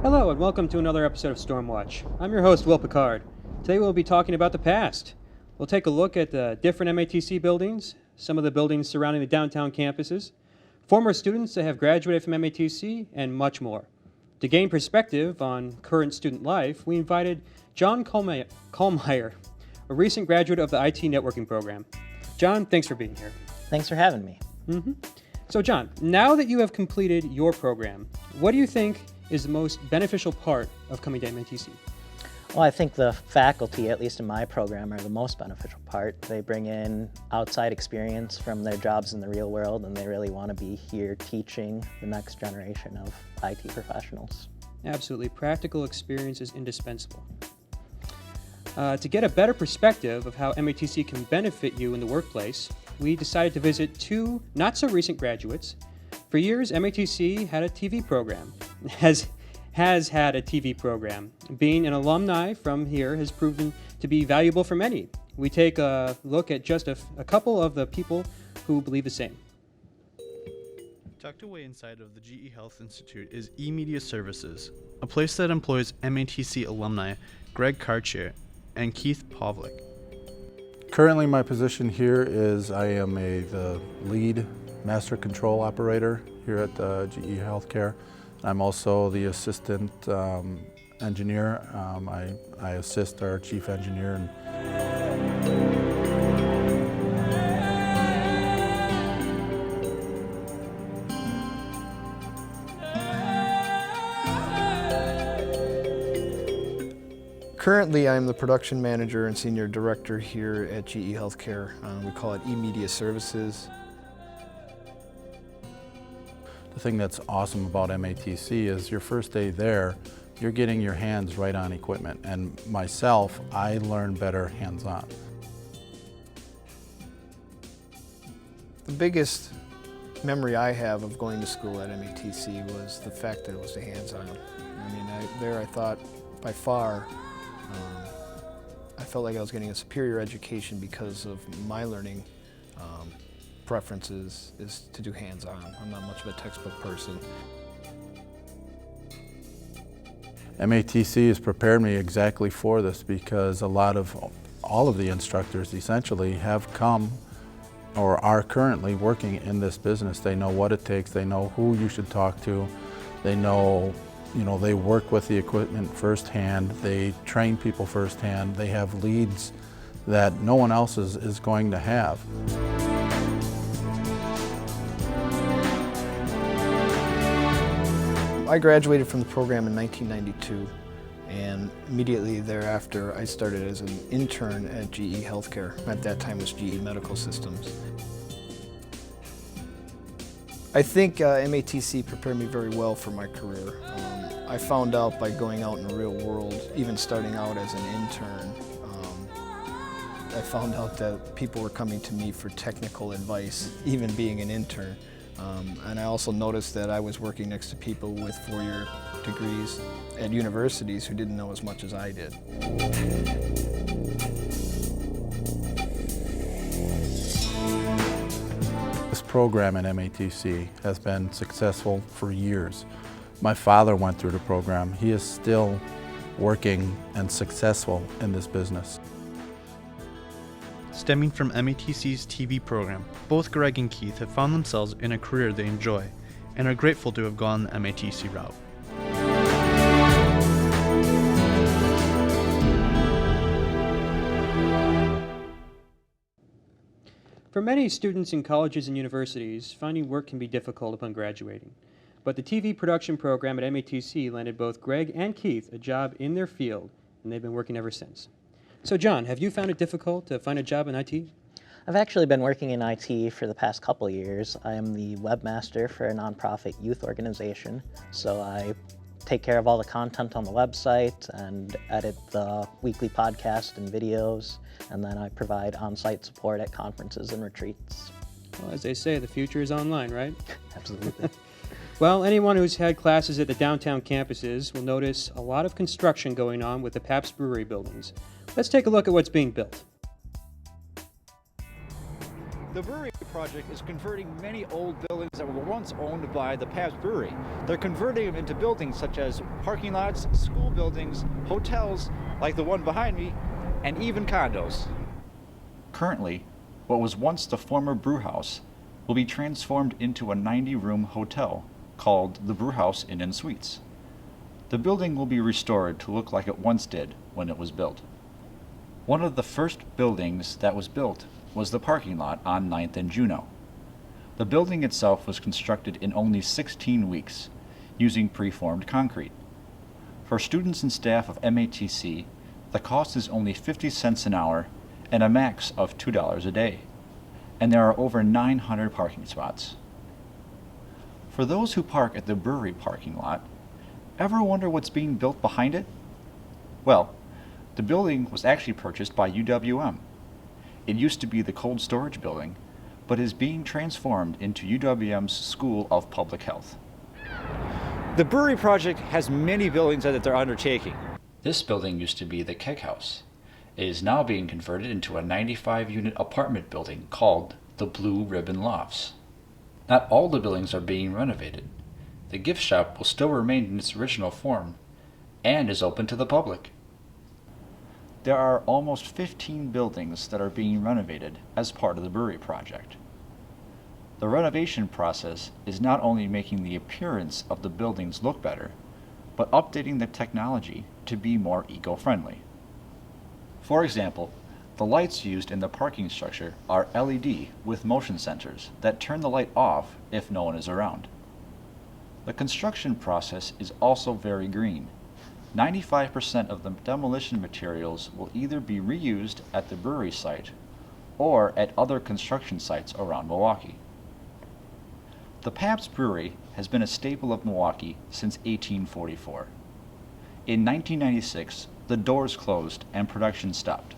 Hello and welcome to another episode of Stormwatch. I'm your host, Will Picard. Today we'll be talking about the past. We'll take a look at the different MATC buildings, some of the buildings surrounding the downtown campuses, former students that have graduated from MATC, and much more. To gain perspective on current student life, we invited John Kallmeyer, a recent graduate of the IT networking program. John, thanks for being here. Thanks for having me. So John, now that you have completed your program, what do you think is the most beneficial part of coming to MATC? Well, I think the faculty, at least in my program, are the most beneficial part. They bring in outside experience from their jobs in the real world, and they really want to be here teaching the next generation of IT professionals. Absolutely. Practical experience is indispensable. To get a better perspective of how MATC can benefit you in the workplace, we decided to visit two not-so-recent graduates. For years, MATC had a TV program, has had a TV program. Being an alumni from here has proven to be valuable for many. We take a look at just a couple of the people who believe the same. Tucked away inside of the GE Health Institute is eMedia Services, a place that employs MATC alumni Greg Karcher and Keith Pavlik. Currently my position here is I am the lead master control operator here at GE Healthcare. I'm also the assistant engineer. I assist our chief engineer. Currently, I'm the production manager and senior director here at GE Healthcare. We call it eMedia Services. The thing that's awesome about MATC is your first day there, you're getting your hands right on equipment. And myself, I learn better hands-on. The biggest memory I have of going to school at MATC was the fact that it was the hands-on. I mean, I thought by far, I felt like I was getting a superior education because of my learning preferences is to do hands-on. I'm not much of a textbook person. MATC has prepared me exactly for this because all of the instructors essentially have come or are currently working in this business. They know what it takes, they know who you should talk to, they know, they work with the equipment firsthand, they train people firsthand, they have leads that no one else is going to have. I graduated from the program in 1992, and immediately thereafter I started as an intern at GE Healthcare. At that time it was GE Medical Systems. I think MATC prepared me very well for my career. I found out by going out in the real world, even starting out as an intern, I found out that people were coming to me for technical advice, even being an intern. And I also noticed that I was working next to people with four-year degrees at universities who didn't know as much as I did. This program at MATC has been successful for years. My father went through the program. He is still working and successful in this business. Stemming from MATC's TV program, both Greg and Keith have found themselves in a career they enjoy and are grateful to have gone the MATC route. For many students in colleges and universities, finding work can be difficult upon graduating. But the TV production program at MATC landed both Greg and Keith a job in their field, and they've been working ever since. So John, have you found it difficult to find a job in IT? I've actually been working in IT for the past couple of years. I am the webmaster for a nonprofit youth organization, so I take care of all the content on the website and edit the weekly podcast and videos, and then I provide on-site support at conferences and retreats. Well, as they say, the future is online, right? Absolutely. Well, anyone who's had classes at the downtown campuses will notice a lot of construction going on with the Pabst Brewery buildings. Let's take a look at what's being built. The brewery project is converting many old buildings that were once owned by the Pabst Brewery. They're converting them into buildings such as parking lots, school buildings, hotels, like the one behind me, and even condos. Currently, what was once the former brew house will be transformed into a 90-room hotel called the Brewhouse Inn and Suites. The building will be restored to look like it once did when it was built. One of the first buildings that was built was the parking lot on 9th and Juneau. The building itself was constructed in only 16 weeks, using preformed concrete. For students and staff of MATC, the cost is only 50 cents an hour and a max of $2 a day, and there are over 900 parking spots. For those who park at the brewery parking lot, ever wonder what's being built behind it? Well, the building was actually purchased by UWM. It used to be the cold storage building, but is being transformed into UWM's School of Public Health. The brewery project has many buildings that they're undertaking. This building used to be the Keg House. It is now being converted into a 95-unit apartment building called the Blue Ribbon Lofts. Not all the buildings are being renovated. The gift shop will still remain in its original form and is open to the public. There are almost 15 buildings that are being renovated as part of the brewery project. The renovation process is not only making the appearance of the buildings look better, but updating the technology to be more eco-friendly. For example, the lights used in the parking structure are LED with motion sensors that turn the light off if no one is around. The construction process is also very green. 95% of the demolition materials will either be reused at the brewery site or at other construction sites around Milwaukee. The Pabst Brewery has been a staple of Milwaukee since 1844. In 1996, the doors closed and production stopped.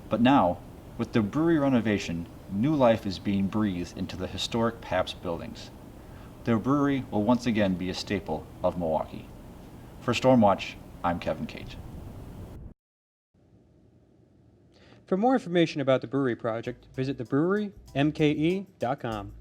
But now, with the brewery renovation, new life is being breathed into the historic Pabst buildings. The brewery will once again be a staple of Milwaukee. For Stormwatch, I'm Kevin Cate. For more information about the brewery project, visit thebrewerymke.com.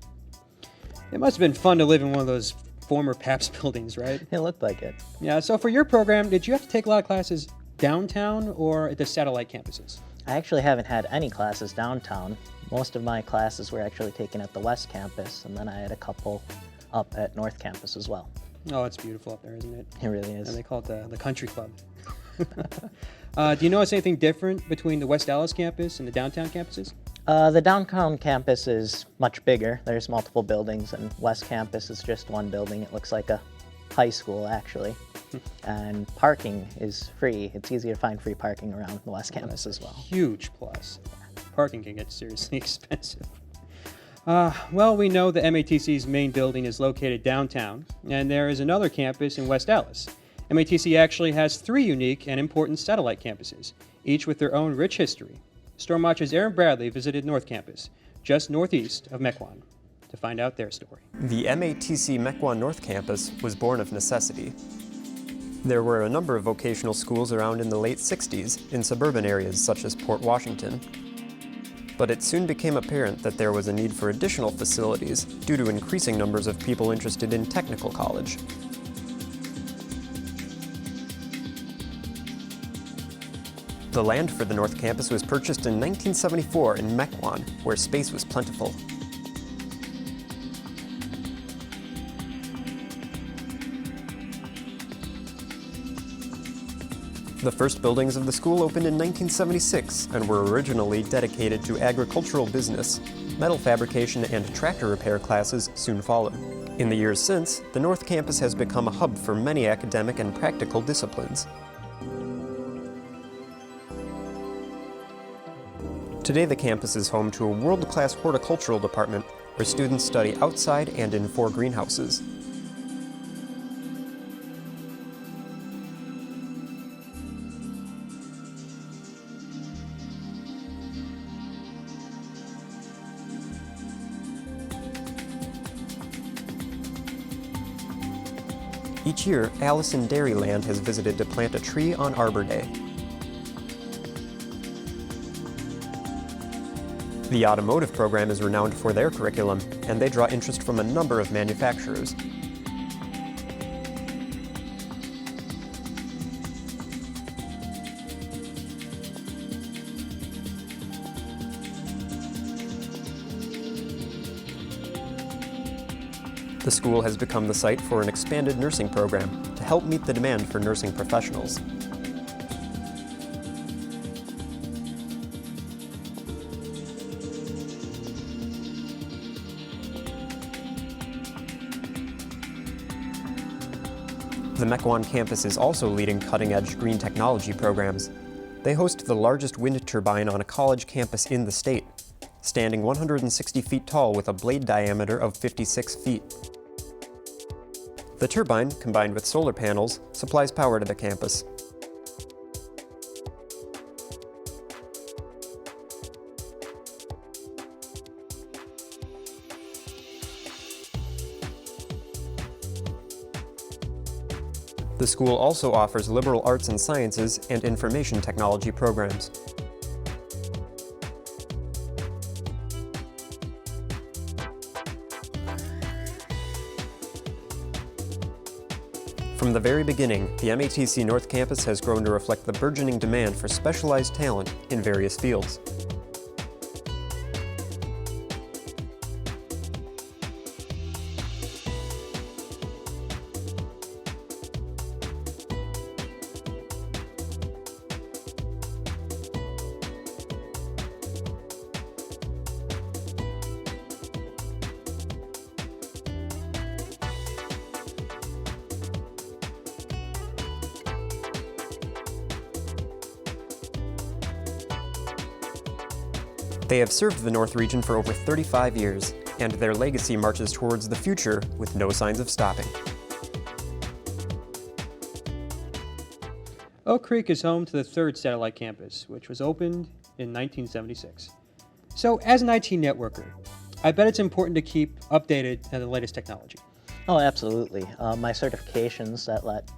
It must have been fun to live in one of those former Pabst buildings, right? It looked like it. Yeah, so for your program, did you have to take a lot of classes downtown or at the satellite campuses? I actually haven't had any classes downtown. Most of my classes were actually taken at the West Campus, and then I had a couple up at North Campus as well. Oh, it's beautiful up there, isn't it? It really is. And they call it the country club. Do you notice anything different between the West Dallas campus and the downtown campuses? The downtown campus is much bigger. There's multiple buildings, and West Campus is just one building. It looks like a high school, actually. And parking is free. It's easy to find free parking around the West Campus as well. Huge plus. Parking can get seriously expensive. Well, we know the MATC's main building is located downtown, and there is another campus in West Dallas. MATC actually has 3 unique and important satellite campuses, each with their own rich history. Stormwatch's Aaron Bradley visited North Campus, just northeast of Mequon, to find out their story. The MATC Mequon North Campus was born of necessity. There were a number of vocational schools around in the late 60s in suburban areas such as Port Washington. But it soon became apparent that there was a need for additional facilities due to increasing numbers of people interested in technical college. The land for the North Campus was purchased in 1974 in Mequon, where space was plentiful. The first buildings of the school opened in 1976 and were originally dedicated to agricultural business. Metal fabrication and tractor repair classes soon followed. In the years since, the North Campus has become a hub for many academic and practical disciplines. Today, the campus is home to a world-class horticultural department where students study outside and in 4 greenhouses. Each year, Allison Dairyland has visited to plant a tree on Arbor Day. The automotive program is renowned for their curriculum, and they draw interest from a number of manufacturers. The school has become the site for an expanded nursing program to help meet the demand for nursing professionals. The Mequon campus is also leading cutting-edge green technology programs. They host the largest wind turbine on a college campus in the state, standing 160 feet tall with a blade diameter of 56 feet. The turbine, combined with solar panels, supplies power to the campus. The school also offers liberal arts and sciences and information technology programs. From the very beginning, the MATC North Campus has grown to reflect the burgeoning demand for specialized talent in various fields. They have served the North region for over 35 years, and their legacy marches towards the future with no signs of stopping. Oak Creek is home to the third satellite campus, which was opened in 1976. So, as an IT networker, I bet it's important to keep updated on the latest technology. Oh, absolutely. My certifications that let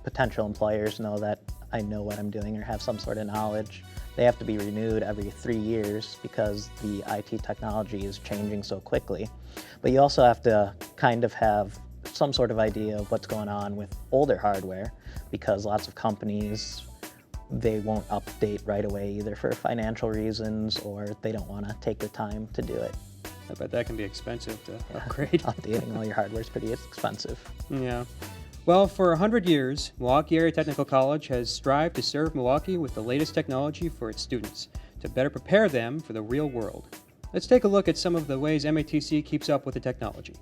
potential employers know that I know what I'm doing or have some sort of knowledge. They have to be renewed every 3 years because the IT technology is changing so quickly. But you also have to kind of have some sort of idea of what's going on with older hardware because lots of companies, they won't update right away either for financial reasons or they don't want to take the time to do it. I bet that can be expensive to upgrade. Updating all your hardware is pretty expensive. Yeah. Well, for 100 years, Milwaukee Area Technical College has strived to serve Milwaukee with the latest technology for its students to better prepare them for the real world. Let's take a look at some of the ways MATC keeps up with the technology.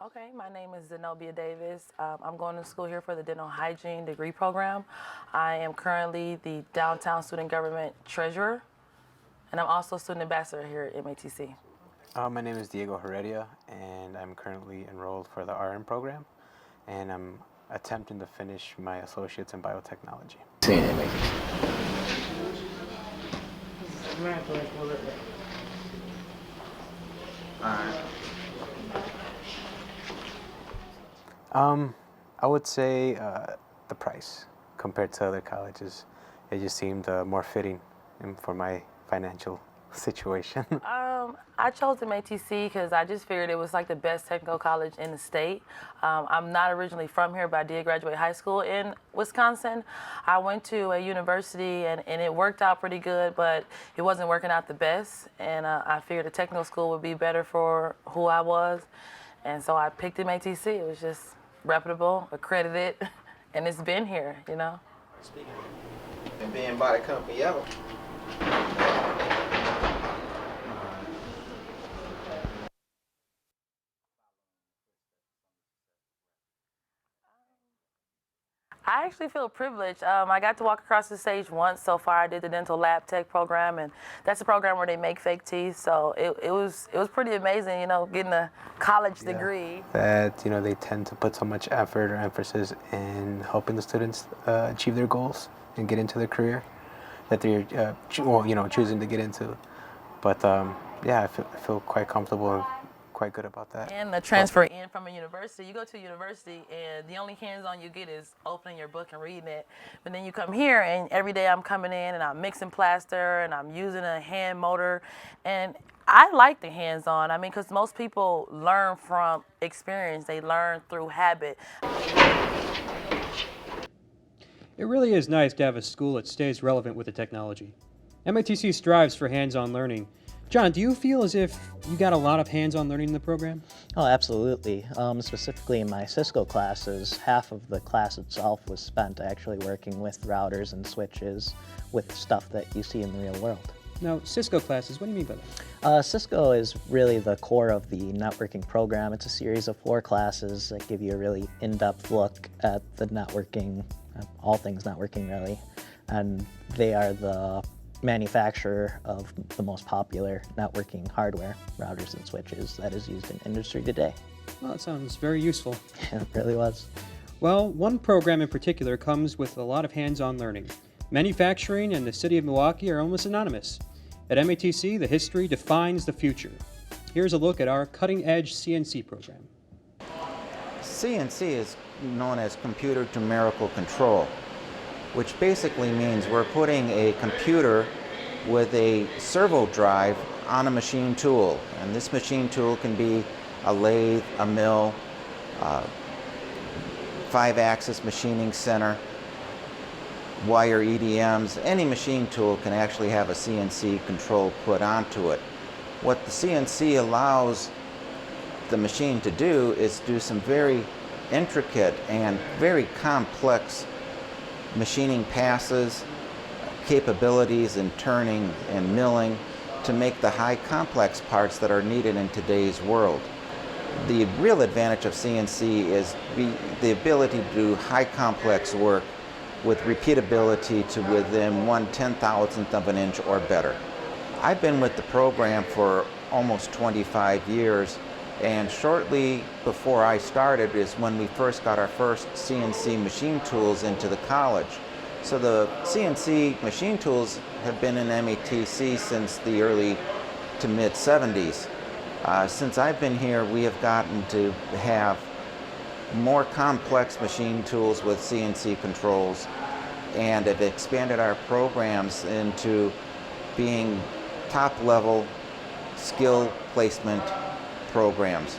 Okay, my name is Zenobia Davis. I'm going to school here for the dental hygiene degree program. I am currently the downtown student government treasurer, and I'm also a student ambassador here at MATC. My name is Diego Heredia, and I'm currently enrolled for the RN program, and I'm attempting to finish my associates in biotechnology. I would say the price compared to other colleges. It just seemed more fitting for my financial situation. I chose MATC because I just figured it was like the best technical college in the state. I'm not originally from here, but I did graduate high school in Wisconsin. I went to a university and it worked out pretty good, but it wasn't working out the best. And I figured a technical school would be better for who I was. And so I picked MATC. It was just reputable, accredited, and it's been here, you know. Speaking and being by the company ever. I actually feel privileged. I got to walk across the stage once so far. I did the dental lab tech program, and that's a program where they make fake teeth. So it was pretty amazing, you know, getting a college degree. That, you know, they tend to put so much effort or emphasis in helping the students achieve their goals and get into their career that they're, choosing to get into. But yeah, I feel quite comfortable and quite good about that. And the transfer in from a university, you go to a university and the only hands-on you get is opening your book and reading it. But then you come here and every day I'm coming in and I'm mixing plaster and I'm using a hand motor. And I like the hands-on. I mean, because most people learn from experience. They learn through habit. It really is nice to have a school that stays relevant with the technology. MATC strives for hands-on learning. John, do you feel as if you got a lot of hands-on learning in the program? Oh, absolutely. Specifically in my Cisco classes, half of the class itself was spent actually working with routers and switches with stuff that you see in the real world. Now, Cisco classes, what do you mean by that? Cisco is really the core of the networking program. It's a series of 4 classes that give you a really in-depth look at the networking, all things networking really, and they are the manufacturer of the most popular networking hardware, routers and switches, that is used in industry today. Well, that sounds very useful. It really was. Well, one program in particular comes with a lot of hands-on learning. Manufacturing and the city of Milwaukee are almost synonymous. At MATC, the history defines the future. Here's a look at our cutting-edge CNC program. CNC is known as computer numerical control, which basically means we're putting a computer with a servo drive on a machine tool. And this machine tool can be a lathe, a mill, 5-axis machining center, wire EDMs. Any machine tool can actually have a CNC control put onto it. What the CNC allows the machine to do is do some very intricate and very complex machining passes, capabilities in turning and milling to make the high complex parts that are needed in today's world. The real advantage of CNC is the ability to do high complex work with repeatability to within 1/10,000th of an inch or better. I've been with the program for almost 25 years, and shortly before I started is when we first got our first CNC machine tools into the college. So the CNC machine tools have been in MATC since the early to mid 70s. Since I've been here, we have gotten to have more complex machine tools with CNC controls and have expanded our programs into being top-level skill placement programs.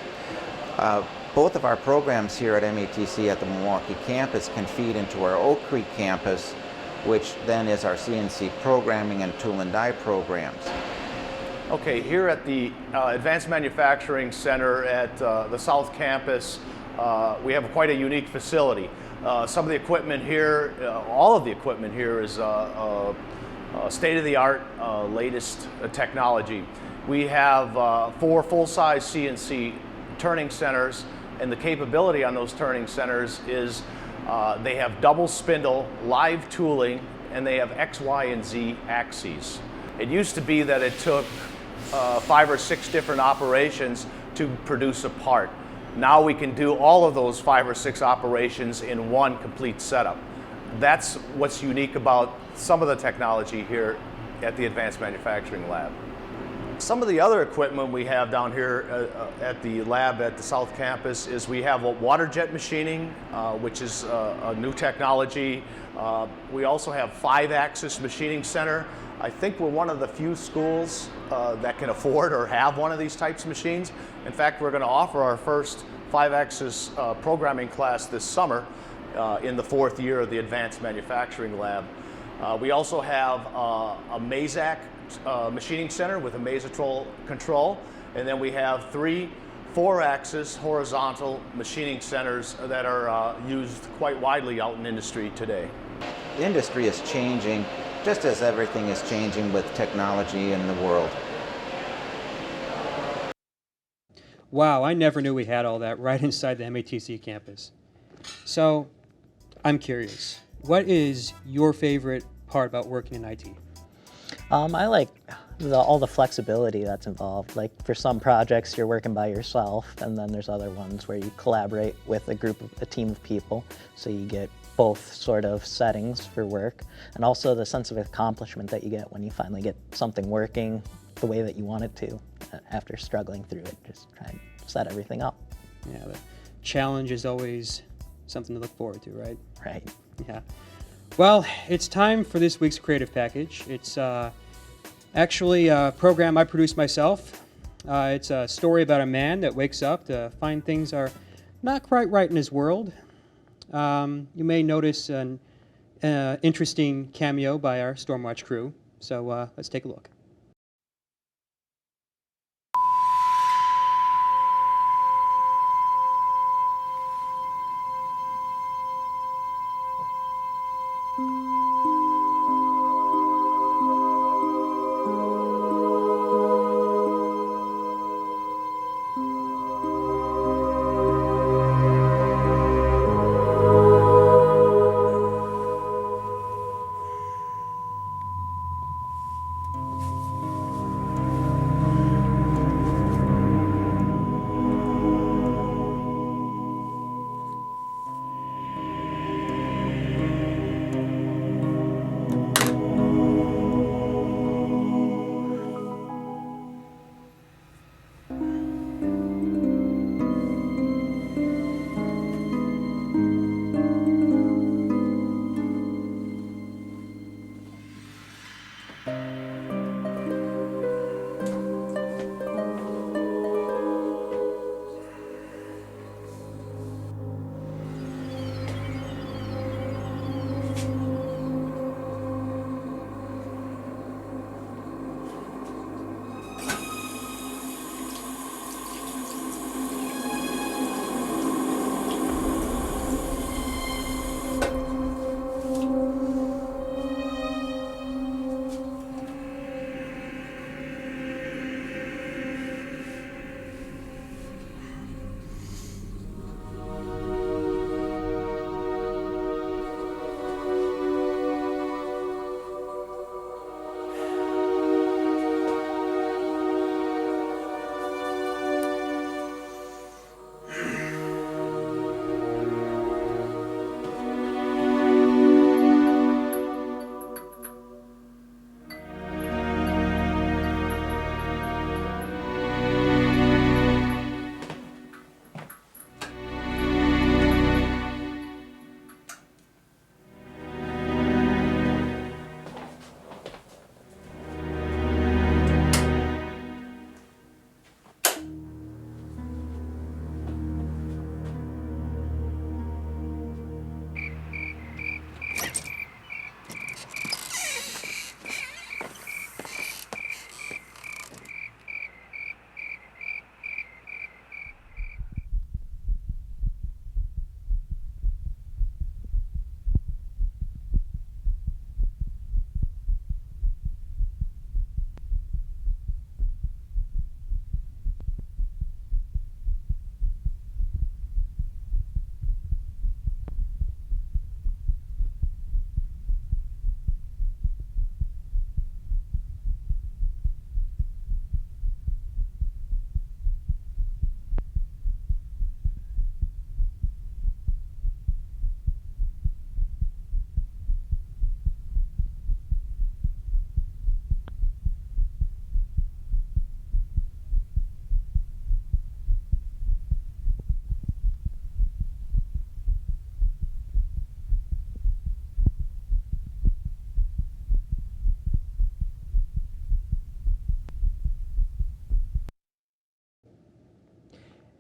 Both of our programs here at MATC at the Milwaukee campus can feed into our Oak Creek campus, which then is our CNC programming and tool and die programs. Okay, here at the Advanced Manufacturing Center at the South Campus, we have quite a unique facility. Some of the equipment here, all of the equipment here is state-of-the-art, latest technology. We have 4 full-size CNC turning centers, and the capability on those turning centers is they have double spindle, live tooling, and they have X, Y, and Z axes. It used to be that it took 5 or 6 different operations to produce a part. Now we can do all of those 5 or 6 operations in one complete setup. That's what's unique about some of the technology here at the Advanced Manufacturing Lab. Some of the other equipment we have down here at the lab at the South Campus is we have a water jet machining, which is a new technology. We also have 5-axis machining center. I think we're one of the few schools that can afford or have one of these types of machines. In fact, we're going to offer our first 5-axis programming class this summer in the 4th year of the Advanced Manufacturing Lab. We also have a MATC machining center with a Mazatrol control, and then we have 3 4-axis horizontal machining centers that are used quite widely out in industry today. The industry is changing just as everything is changing with technology in the world. Wow, I never knew we had all that right inside the MATC campus. So, I'm curious. what is your favorite part about working in IT? I like all the flexibility that's involved. Like for some projects, you're working by yourself, and then there's other ones where you collaborate with a team of people. So you get both sort of settings for work, and also the sense of accomplishment that you get when you finally get something working the way that you want it to after struggling through it. Just try and set everything up. Yeah, the challenge is always something to look forward to, right? Right. Yeah. Well, it's time for this week's Creative Package. It's actually a program I produced myself. It's a story about a man that wakes up to find things are not quite right in his world. You may notice an interesting cameo by our Stormwatch crew. So let's take a look.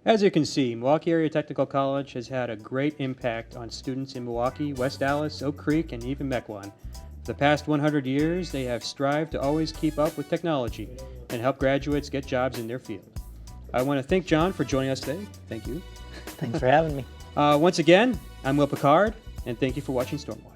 As you can see, Milwaukee Area Technical College has had a great impact on students in Milwaukee, West Dallas, Oak Creek, and even Mequon. For the past 100 years, they have strived to always keep up with technology and help graduates get jobs in their field. I want to thank John for joining us today. Thank you. Thanks for having me. Once again, I'm Will Picard, and thank you for watching Stormwatch.